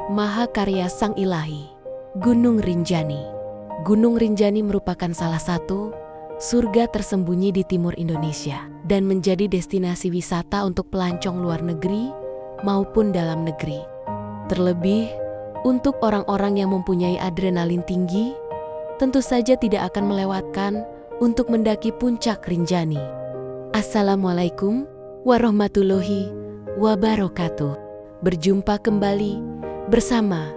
Mahakarya Sang Ilahi, Gunung Rinjani. Gunung Rinjani merupakan salah satu surga tersembunyi di timur Indonesia dan menjadi destinasi wisata untuk pelancong luar negeri maupun dalam negeri. Terlebih, untuk orang-orang yang mempunyai adrenalin tinggi, tentu saja tidak akan melewatkan untuk mendaki puncak Rinjani. Assalamualaikum warahmatullahi wabarakatuh. Berjumpa kembali bersama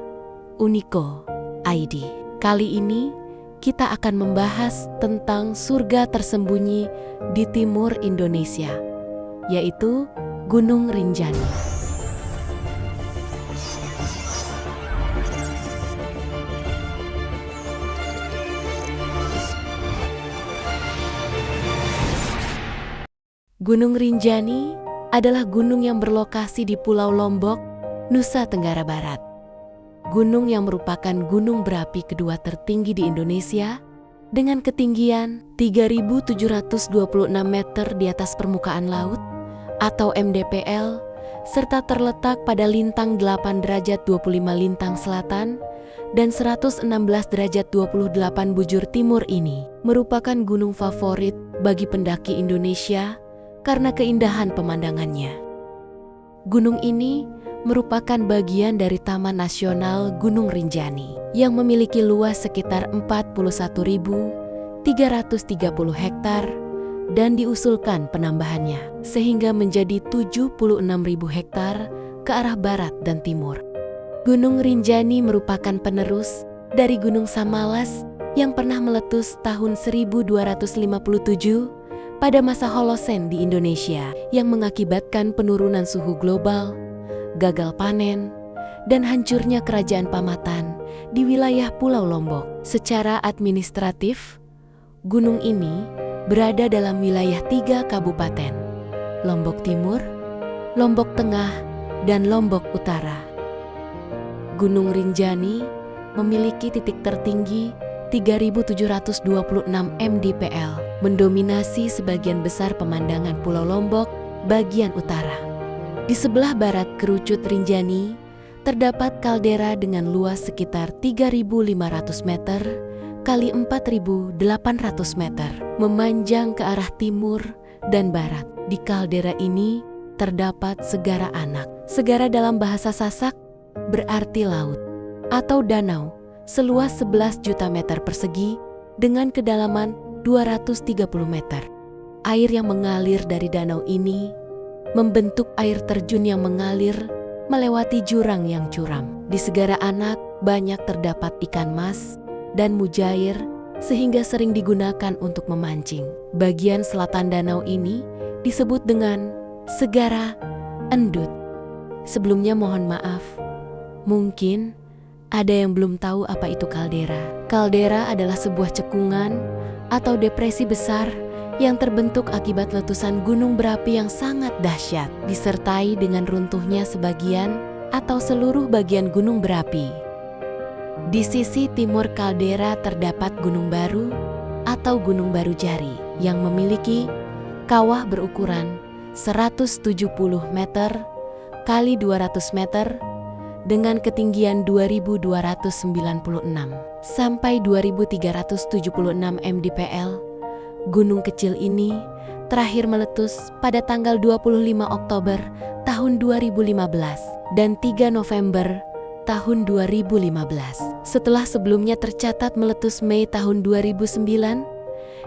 Uniko ID. Kali ini kita akan membahas tentang surga tersembunyi di timur Indonesia, yaitu Gunung Rinjani. Gunung Rinjani adalah gunung yang berlokasi di Pulau Lombok, Nusa Tenggara Barat. Gunung yang merupakan gunung berapi kedua tertinggi di Indonesia dengan ketinggian 3.726 meter di atas permukaan laut atau MDPL, serta terletak pada lintang 8 derajat 25 lintang selatan dan 116 derajat 28 bujur timur ini merupakan gunung favorit bagi pendaki Indonesia karena keindahan pemandangannya. Gunung ini merupakan bagian dari Taman Nasional Gunung Rinjani yang memiliki luas sekitar 41.330 hektar dan diusulkan penambahannya sehingga menjadi 76.000 hektar ke arah barat dan timur. Gunung Rinjani merupakan penerus dari Gunung Samalas yang pernah meletus tahun 1257 pada masa Holosen di Indonesia yang mengakibatkan penurunan suhu global, gagal panen, dan hancurnya kerajaan Pamatan di wilayah Pulau Lombok. Secara administratif, gunung ini berada dalam wilayah 3 kabupaten, Lombok Timur, Lombok Tengah, dan Lombok Utara. Gunung Rinjani memiliki titik tertinggi 3.726 mdpl, mendominasi sebagian besar pemandangan Pulau Lombok bagian utara. Di sebelah barat kerucut Rinjani, terdapat kaldera dengan luas sekitar 3.500 meter kali 4.800 meter, memanjang ke arah timur dan barat. Di kaldera ini terdapat Segara Anak. Segara dalam bahasa Sasak berarti laut atau danau, seluas 11 juta meter persegi dengan kedalaman 230 meter. Air yang mengalir dari danau ini membentuk air terjun yang mengalir melewati jurang yang curam. Di Segara Anak banyak terdapat ikan mas dan mujair sehingga sering digunakan untuk memancing. Bagian selatan danau ini disebut dengan Segara Endut. Sebelumnya mohon maaf, mungkin ada yang belum tahu apa itu kaldera. Kaldera adalah sebuah cekungan atau depresi besar yang terbentuk akibat letusan gunung berapi yang sangat dahsyat, disertai dengan runtuhnya sebagian atau seluruh bagian gunung berapi. Di sisi timur kaldera terdapat Gunung Baru atau Gunung Baru Jari yang memiliki kawah berukuran 170 meter kali 200 meter dengan ketinggian 2.296 sampai 2.376 mdpl. Gunung kecil ini terakhir meletus pada tanggal 25 Oktober tahun 2015 dan 3 November tahun 2015. Setelah sebelumnya tercatat meletus Mei tahun 2009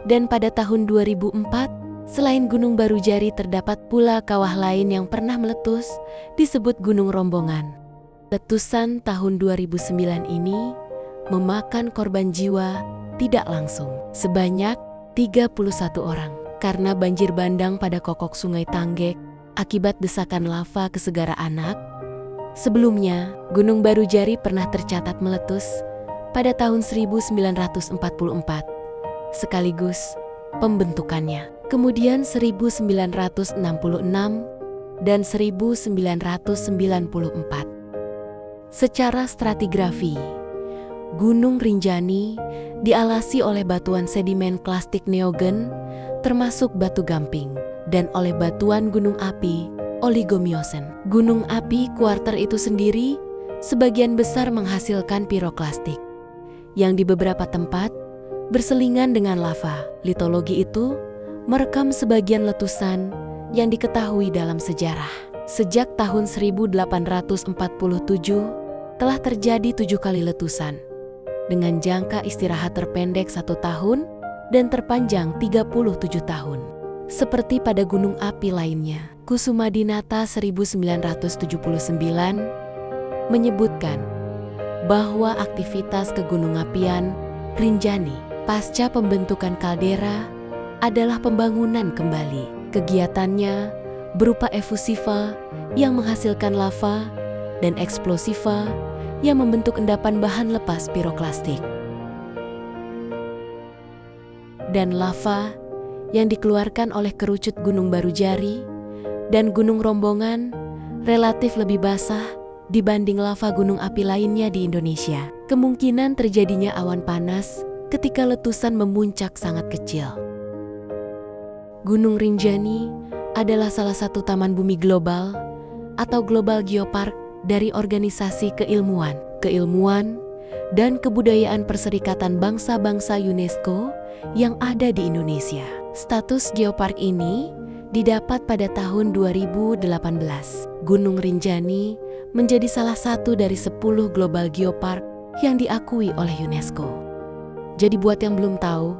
dan pada tahun 2004, selain Gunung Baru Jari terdapat pula kawah lain yang pernah meletus disebut Gunung Rombongan. Letusan tahun 2009 ini memakan korban jiwa tidak langsung sebanyak 31 orang karena banjir bandang pada kokok Sungai Tanggek akibat desakan lava ke Segara Anak. Sebelumnya, Gunung Baru Jari pernah tercatat meletus pada tahun 1944 sekaligus pembentukannya. Kemudian 1966 dan 1994. Secara stratigrafi, Gunung Rinjani dialasi oleh batuan sedimen klastik neogen termasuk batu gamping dan oleh batuan gunung api oligomiosen. Gunung api kuarter itu sendiri sebagian besar menghasilkan piroklastik, yang di beberapa tempat berselingan dengan lava. Litologi itu merekam sebagian letusan yang diketahui dalam sejarah. Sejak tahun 1847 telah terjadi 7 kali letusan, dengan jangka istirahat terpendek 1 tahun dan terpanjang 37 tahun. Seperti pada gunung api lainnya, Kusumadinata 1979 menyebutkan bahwa aktivitas kegunung-apian Rinjani pasca pembentukan kaldera adalah pembangunan kembali. Kegiatannya berupa efusiva yang menghasilkan lava dan eksplosiva yang membentuk endapan bahan lepas piroklastik. Dan lava yang dikeluarkan oleh kerucut Gunung Barujari dan Gunung Rombongan relatif lebih basah dibanding lava gunung api lainnya di Indonesia. Kemungkinan terjadinya awan panas ketika letusan memuncak sangat kecil. Gunung Rinjani adalah salah satu taman bumi global atau Global Geopark dari Organisasi Keilmuan, dan Kebudayaan Perserikatan Bangsa-Bangsa UNESCO yang ada di Indonesia. Status geopark ini didapat pada tahun 2018. Gunung Rinjani menjadi salah satu dari 10 Global Geopark yang diakui oleh UNESCO. Jadi buat yang belum tahu,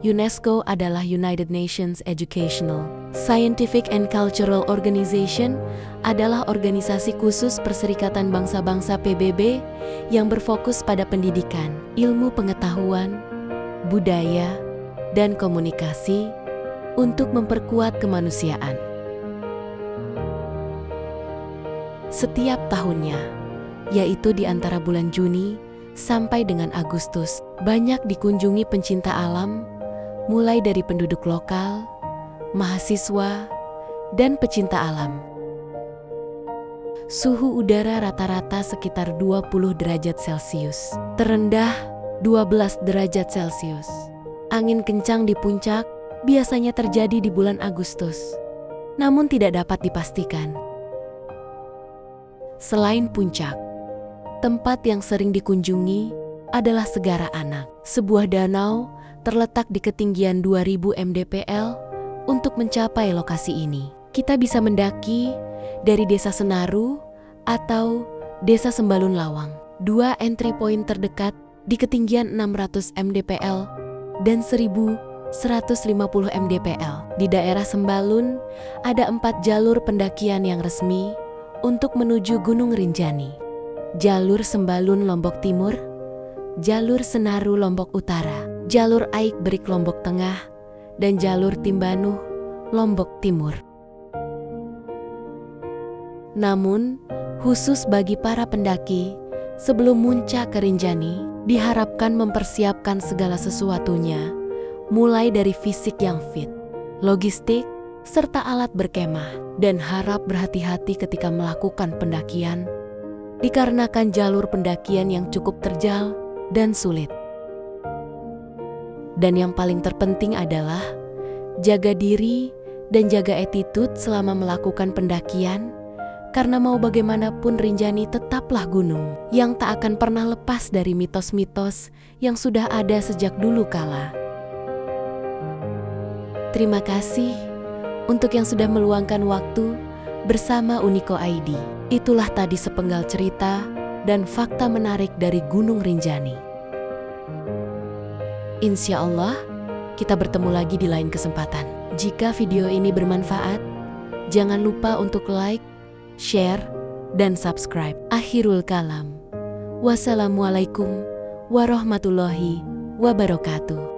UNESCO adalah United Nations Educational, Scientific and Cultural Organization, adalah organisasi khusus Perserikatan Bangsa-Bangsa PBB yang berfokus pada pendidikan, ilmu pengetahuan, budaya, dan komunikasi untuk memperkuat kemanusiaan. Setiap tahunnya, yaitu di antara bulan Juni sampai dengan Agustus, banyak dikunjungi pencinta alam, mulai dari penduduk lokal, mahasiswa, dan pecinta alam. Suhu udara rata-rata sekitar 20 derajat Celcius, terendah 12 derajat Celcius. Angin kencang di puncak biasanya terjadi di bulan Agustus, namun tidak dapat dipastikan. Selain puncak, tempat yang sering dikunjungi adalah Segara Anak, sebuah danau terletak di ketinggian 2000 mdpl. Untuk mencapai lokasi ini, kita bisa mendaki dari Desa Senaru atau Desa Sembalun Lawang. 2 entry point terdekat di ketinggian 600 mdpl dan 1150 mdpl. Di daerah Sembalun ada 4 jalur pendakian yang resmi untuk menuju Gunung Rinjani. Jalur Sembalun Lombok Timur, jalur Senaru Lombok Utara, jalur Aik Berik Lombok Tengah, dan jalur Timbanuh Lombok Timur. Namun, khusus bagi para pendaki, sebelum muncak ke Rinjani, diharapkan mempersiapkan segala sesuatunya, mulai dari fisik yang fit, logistik, serta alat berkemah, dan harap berhati-hati ketika melakukan pendakian, dikarenakan jalur pendakian yang cukup terjal dan sulit. Dan yang paling terpenting adalah jaga diri dan jaga attitude selama melakukan pendakian, karena mau bagaimanapun Rinjani tetaplah gunung yang tak akan pernah lepas dari mitos-mitos yang sudah ada sejak dulu kala. Terima kasih untuk yang sudah meluangkan waktu bersama Uniko ID. Itulah tadi sepenggal cerita dan fakta menarik dari Gunung Rinjani. Insya Allah, kita bertemu lagi di lain kesempatan. Jika video ini bermanfaat, jangan lupa untuk like, share, dan subscribe. Akhirul kalam. Wassalamualaikum warahmatullahi wabarakatuh.